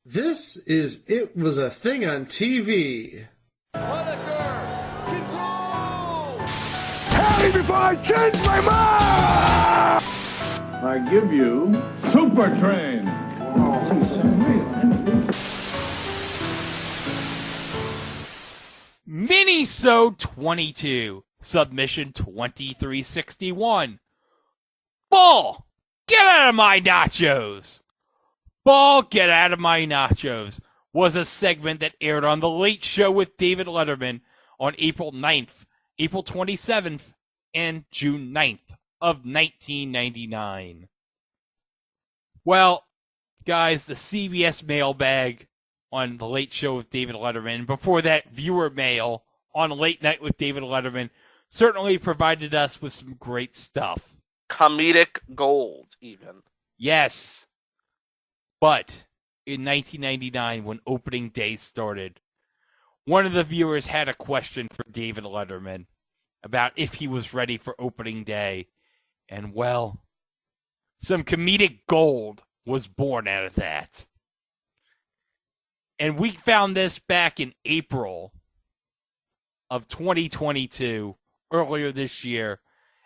This is It Was a Thing on TV. Punisher! Control! Tell me before I change my mind! I give you Super Train. Minisode 22, submission 2361. Ball, get out of my nachos! Ball, get out of my nachos was a segment that aired on The Late Show with David Letterman on April 9th, April 27th, and June 9th of 1999. Well, guys, the CBS mailbag on The Late Show with David Letterman, before that, viewer mail on Late Night with David Letterman, certainly provided us with some great stuff. Comedic gold, even. Yes. But in 1999, when opening day started, one of the viewers had a question for David Letterman about if he was ready for opening day. And, well, some comedic gold was born out of that. And we found this back in April of 2022, earlier this year.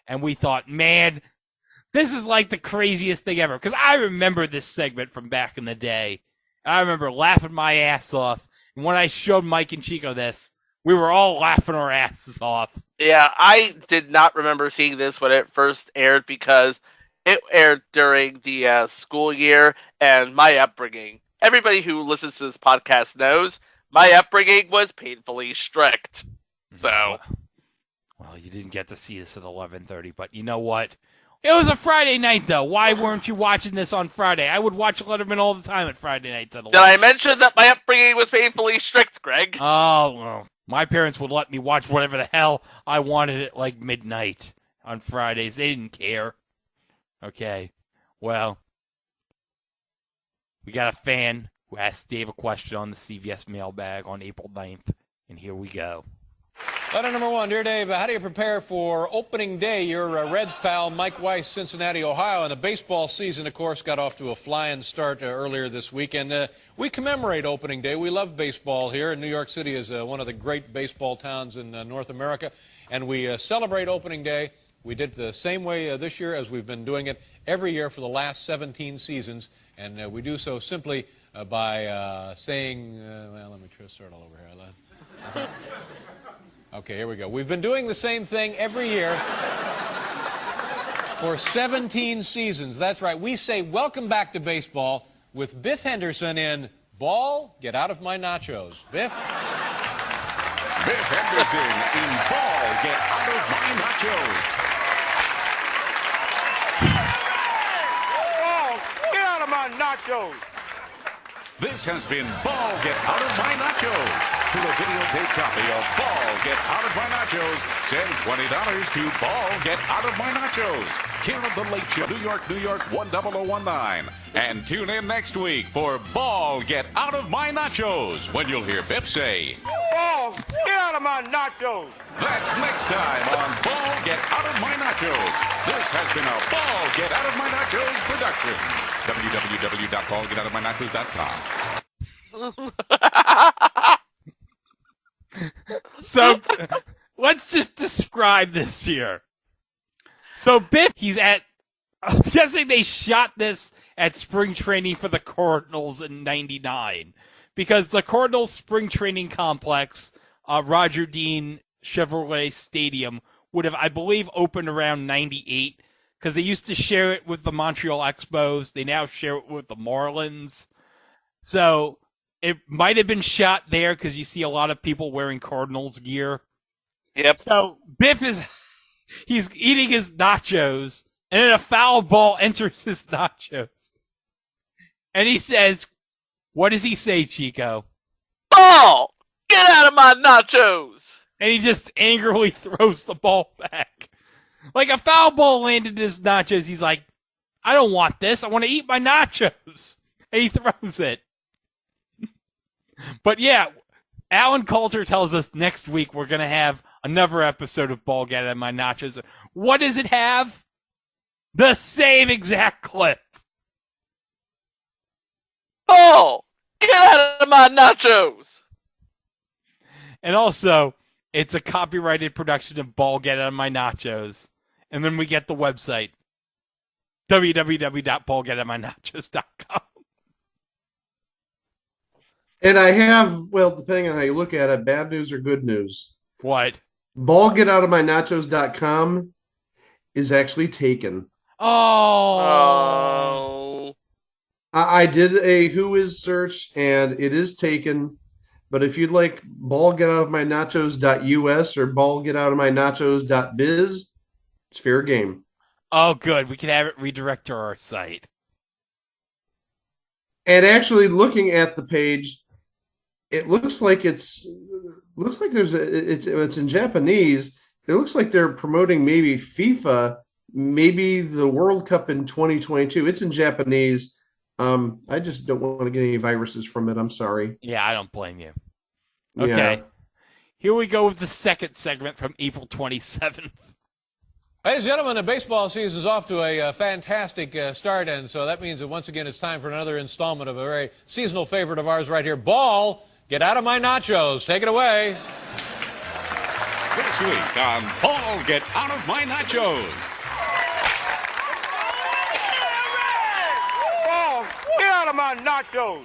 And we thought, man, this is like the craziest thing ever. Because I remember this segment from back in the day. I remember laughing my ass off. And when I showed Mike and Chico this, we were all laughing our asses off. Yeah, I did not remember seeing this when it first aired because it aired during the school year and my upbringing. Everybody who listens to this podcast knows my upbringing was painfully strict. So, well, you didn't get to see this at 11:30, but you know what? It was a Friday night, though. Why weren't you watching this on Friday? I would watch Letterman all the time at Friday nights at 11. Did I mention that my upbringing was painfully strict, Greg? Oh, well, my parents would let me watch whatever the hell I wanted at like midnight on Fridays. They didn't care. Okay, well, we got a fan who asked Dave a question on the CVS mailbag on April 9th, and here we go. Letter number one. Dear Dave, how do you prepare for opening day? Your Reds pal, Mike Weiss, Cincinnati, Ohio. And the baseball season, of course, got off to a flying start earlier this week. And we commemorate opening day. We love baseball here. New York City is one of the great baseball towns in North America. And we celebrate opening day. We did the same way this year as we've been doing it every year for the last 17 seasons. And we do so simply by saying, well, let me try to start all over here. Okay, here we go. We've been doing the same thing every year for 17 seasons. That's right. We say welcome back to baseball with Biff Henderson in Ball, Get Out of My Nachos. Biff? Biff Henderson in Ball, Get Out of My Nachos. Oh, get out of my nachos! This has been Ball, Get Out of My Nachos. To a videotape copy of Ball, Get Out of My Nachos, send $20 to Ball, Get Out of My Nachos. Care of The Late Show, New York, New York, 10019. And tune in next week for Ball, Get Out of My Nachos, when you'll hear Biff say, Oh, get out of my nachos! that's next time on Ball, Get Out of My Nachos. This has been a Ball, Get Out of My Nachos production. www.ballgetoutofmynachos.com. So, let's just describe this here. So, Biff, he's at, I'm guessing they shot this at spring training for the Cardinals in 99. Because the Cardinals spring training complex, Roger Dean Chevrolet Stadium, would have, I believe, opened around 98. Because they used to share it with the Montreal Expos. They now share it with the Marlins. So, it might have been shot there because you see a lot of people wearing Cardinals gear. Yep. So Biff he's eating his nachos, and then a foul ball enters his nachos. And he says, what does he say, Chico? Ball! Get out of my nachos! And he just angrily throws the ball back. Like a foul ball landed in his nachos. He's like, I don't want this. I want to eat my nachos. And he throws it. But yeah, Alan Coulter tells us next week we're going to have another episode of Ball Get Out of My Nachos. What does it have? The same exact clip. Ball! Get out of my nachos! And also, it's a copyrighted production of Ball Get Out of My Nachos. And then we get the website, www.ballgetoutofmynachos.com. And I have, well, depending on how you look at it, bad news or good news. What? Ballgetoutofmynachos.com is actually taken. Oh. I did a Who Is search, and it is taken. But if you'd like ballgetoutofmynachos.us or ballgetoutofmynachos.biz, it's fair game. Oh, good. We can have it redirect to our site. And actually, looking at the page, it looks like it's in Japanese. It looks like they're promoting maybe FIFA, maybe the World Cup in 2022. It's in Japanese. I just don't want to get any viruses from it. I'm sorry. Yeah, I don't blame you. Okay. Yeah. Here we go with the second segment from April 27th. Ladies and gentlemen, the baseball season is off to a fantastic start, and so that means that once again it's time for another installment of a very seasonal favorite of ours right here. Ball, get out of my nachos. Take it away. This week on Ball Get Out of My Nachos. Ball, get out of my nachos!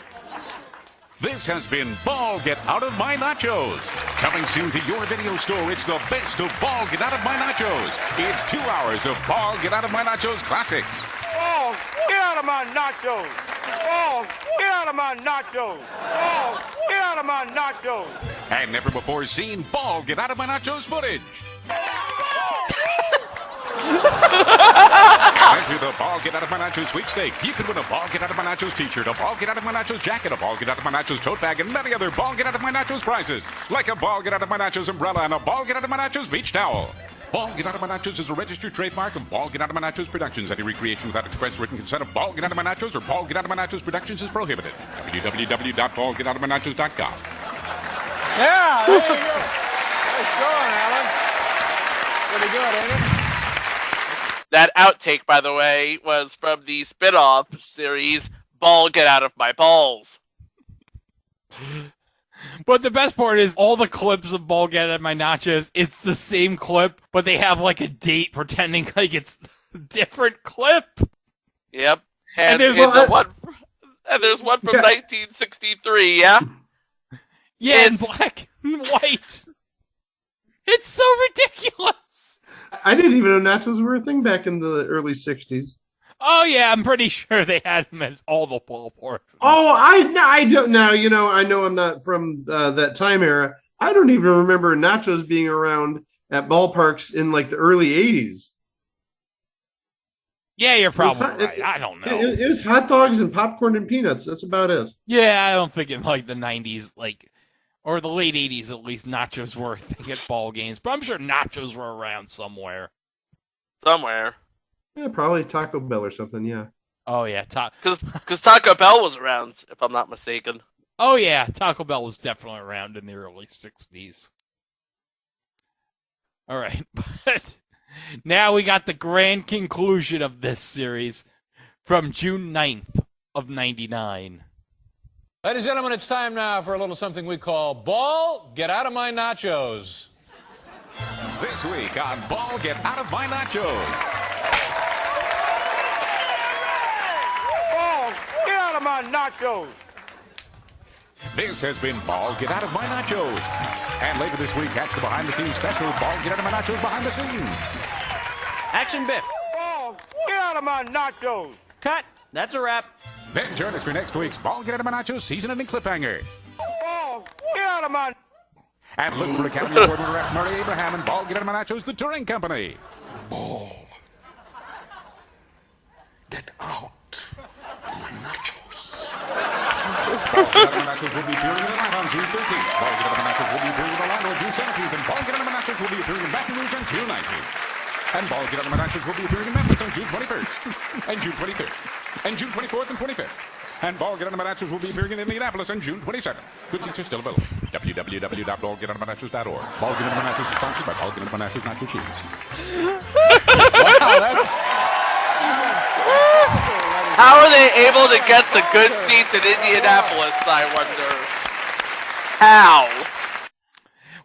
This has been Ball Get Out of My Nachos. Coming soon to your video store, it's the best of Ball Get Out of My Nachos. It's 2 hours of Ball Get Out of My Nachos classics. Ball, get out of my nachos! Ball, get out of my nachos! Ball, get out of my nachos! And never before seen Ball Get Out of My Nachos footage. Enter the Ball Get Out of My Nachos sweepstakes. You can win a Ball Get Out of My Nachos t-shirt, a Ball Get Out of My Nachos jacket, a Ball Get Out of My Nachos tote bag, and many other Ball Get Out of My Nachos prizes, like a Ball Get Out of My Nachos umbrella and a Ball Get Out of My Nachos beach towel. Ball Get Out of My Nachos is a registered trademark of Ball Get Out of My Nachos Productions. Any recreation without express written consent of Ball Get Out of My Nachos or Ball Get Out of My Nachos Productions is prohibited. www.ballgetoutofmynachos.com. Yeah, there you go. Nice going, Alan. Pretty good, ain't it? That outtake, by the way, was from the spin-off series, Ball Get Out of My Balls. But the best part is all the clips of Ball Get Out of My Nachos, it's the same clip, but they have like a date pretending like it's a different clip. Yep. And And, there's there's one from 1963, yeah? Yeah, in black and white. It's so ridiculous. I didn't even know nachos were a thing back in the early 60s. Oh, yeah, I'm pretty sure they had them at all the ballparks. Oh, I don't know. You know, I know I'm not from that time era. I don't even remember nachos being around at ballparks in like the early 80s. Yeah, you're probably hot- right. I don't know. It was hot dogs and popcorn and peanuts. That's about it. Yeah, I don't think in like the 90s, like, or the late 80s at least, nachos were a thing at ball games. But I'm sure nachos were around somewhere. Somewhere. Yeah, probably Taco Bell or something. Yeah. Oh, yeah. Because Taco Bell was around, if I'm not mistaken. Oh, yeah. Taco Bell was definitely around in the early 60s. All right. But now we got the grand conclusion of this series from June 9th of 99. Ladies and gentlemen, it's time now for a little something we call Ball, Get Out of My Nachos. This week on Ball Get Out of My Nachos. Ball, get out of my nachos! This has been Ball Get Out of My Nachos. And later this week, catch the behind-the-scenes special Ball Get Out of My Nachos behind the scenes. Action, Biff. Ball, get out of my nachos! Cut. That's a wrap. Then join us for next week's Ball Get Out of My Nachos season-ending cliffhanger. Ball, get out of my... And look for Academy Award winner Murray Abraham and Ball Get Out of My Nachos, the touring company. Ball. Get out of my nachos. Ball Get Out of My Nachos will be appearing in Atlanta on June 13th. Ball Get Out of My Nachos will be appearing in Orlando on June 17th. And Ball Get Out of My Nachos will be appearing in Baton Rouge on June 19th. And Ball Get Out of My Nachos will be appearing in Memphis on June 21st. And June 23rd. And June 24th and 25th. And Ball Get Out of My Nachos will be appearing in Indianapolis on June 27th. Good seats are still available. www.ballgetoutofmynachos.org. Ball Get Out of My Nachos is sponsored by Ball Get Out of My Nachos Nacho Cheese. Wow, that's... How are they able to get the good seats in Indianapolis, I wonder? How?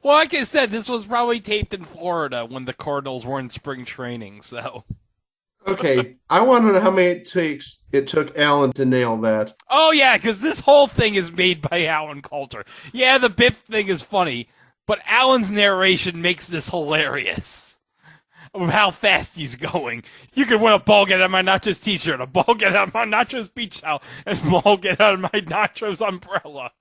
Well, like I said, this was probably taped in Florida when the Cardinals were in spring training, so. Okay, I want to know how many takes it took Alan to nail that. Oh, yeah, because this whole thing is made by Alan Coulter. Yeah, the Biff thing is funny, but Alan's narration makes this hilarious. Of how fast he's going. You could win a ball get out of my nachos t-shirt, a ball get out of my nachos beach towel, and a ball get out of my nachos umbrella.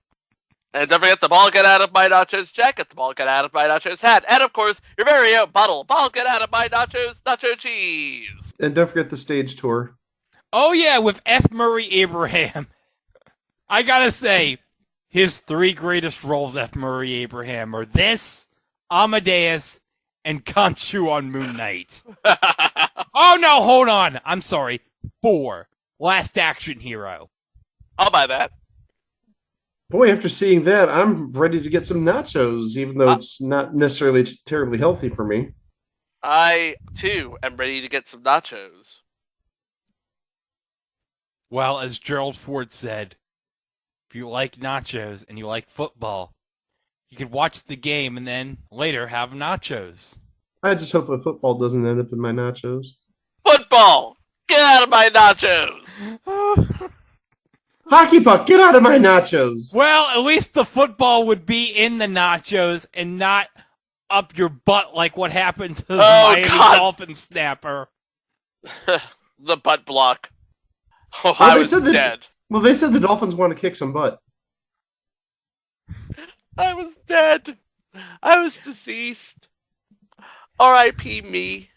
And don't forget the ball get out of my nachos jacket, the ball get out of my nachos hat, and of course, your very own bottle, ball get out of my nachos nacho cheese. And don't forget the stage tour. Oh yeah, with F. Murray Abraham. I gotta say, his 3 greatest roles, F. Murray Abraham, are this, Amadeus, and Khonshu on Moon Knight. Oh no, hold on. I'm sorry. 4. Last Action Hero. I'll buy that. Boy, after seeing that, I'm ready to get some nachos, even though it's not necessarily terribly healthy for me. I, too, am ready to get some nachos. Well, as Gerald Ford said, if you like nachos and you like football, you could watch the game and then later have nachos. I just hope the football doesn't end up in my nachos. Football! Get out of my nachos! Hockey puck, get out of my nachos! Well, at least the football would be in the nachos and not up your butt like what happened to the Miami Dolphin snapper. The butt block. Oh, I was dead. Well, they said the Dolphins want to kick some butt. I was dead. I was deceased. R.I.P. me.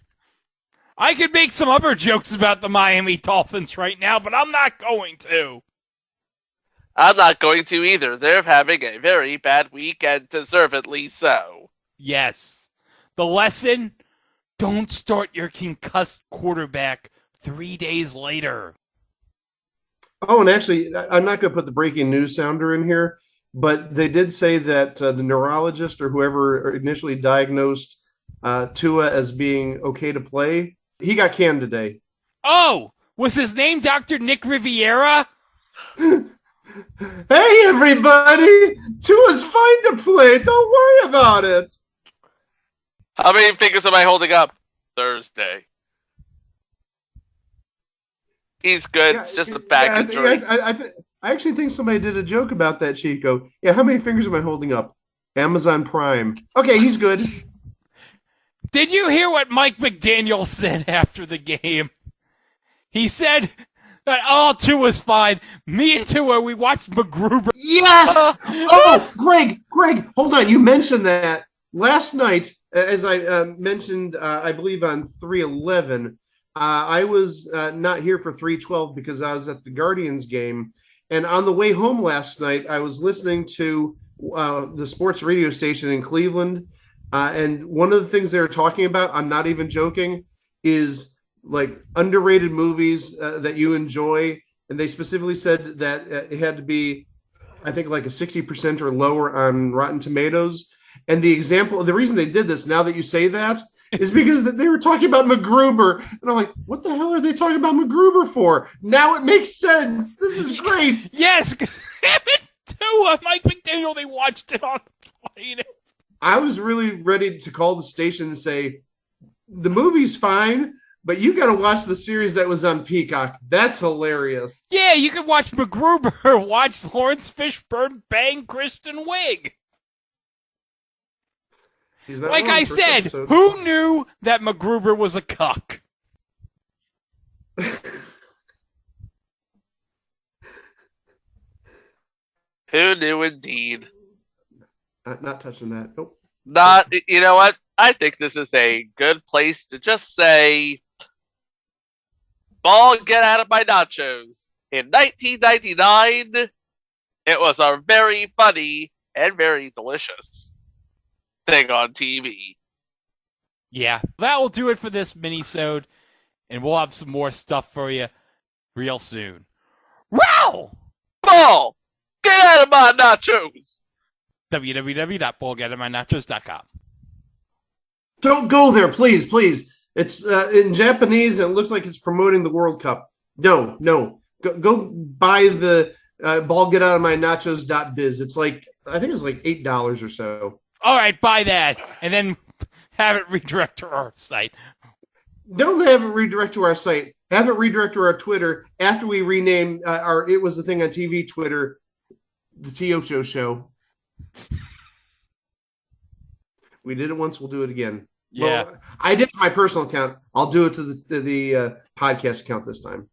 I could make some other jokes about the Miami Dolphins right now, but I'm not going to. I'm not going to either. They're having a very bad week, and deservedly so. Yes. The lesson, don't start your concussed quarterback 3 days later. Oh, and actually, I'm not going to put the breaking news sounder in here, but they did say that the neurologist or whoever initially diagnosed Tua as being okay to play, he got canned today. Oh, was his name Dr. Nick Riviera? Hey, everybody! Tua's fine to play. Don't worry about it. How many fingers am I holding up? Thursday. He's good. It's just a back injury. I actually think somebody did a joke about that, Chico. Yeah, how many fingers am I holding up? Amazon Prime. Okay, he's good. Did you hear what Mike McDaniel said after the game? He said that Tua's fine. Me and Tua, we watched MacGruber. Yes! Greg, hold on. You mentioned that. Last night, as I mentioned, I believe on 311, I was not here for 312 because I was at the Guardians game. And on the way home last night, I was listening to the sports radio station in Cleveland. And one of the things they were talking about, I'm not even joking, is like underrated movies that you enjoy. And they specifically said that it had to be, I think, like a 60% or lower on Rotten Tomatoes. And the reason they did this, now that you say that, is because they were talking about MacGruber. And I'm like, what the hell are they talking about MacGruber for? Now it makes sense. This is great. Yes. Tua, Mike McDaniel, they watched it on the plane. I was really ready to call the station and say, the movie's fine, but you got to watch the series that was on Peacock. That's hilarious. Yeah, you can watch MacGruber, watch Lawrence Fishburne bang Kristen Wiig. Like I said, who knew that MacGruber was a cuck? Who knew indeed? Not touching that. Nope. You know what? I think this is a good place to just say, ball, get out of my nachos. In 1999, it was a very funny and very delicious thing on TV. Yeah, that will do it for this minisode, and we'll have some more stuff for you real soon. Wow! Ball, get out of my nachos! www.ballgetoutofmynachos.com. Don't go there, please. It's in Japanese, and it looks like it's promoting the World Cup. No. Go buy the ballgetoutofmynachos.biz. It's like, I think it's like $8 or so. All right, buy that, and then have it redirect to our site. Don't have it redirect to our site. Have it redirect to our Twitter after we rename our It Was a Thing on TV Twitter, the T.O. Show. We did it once. We'll do it again. Yeah. Well, I did to my personal account. I'll do it to the podcast account this time.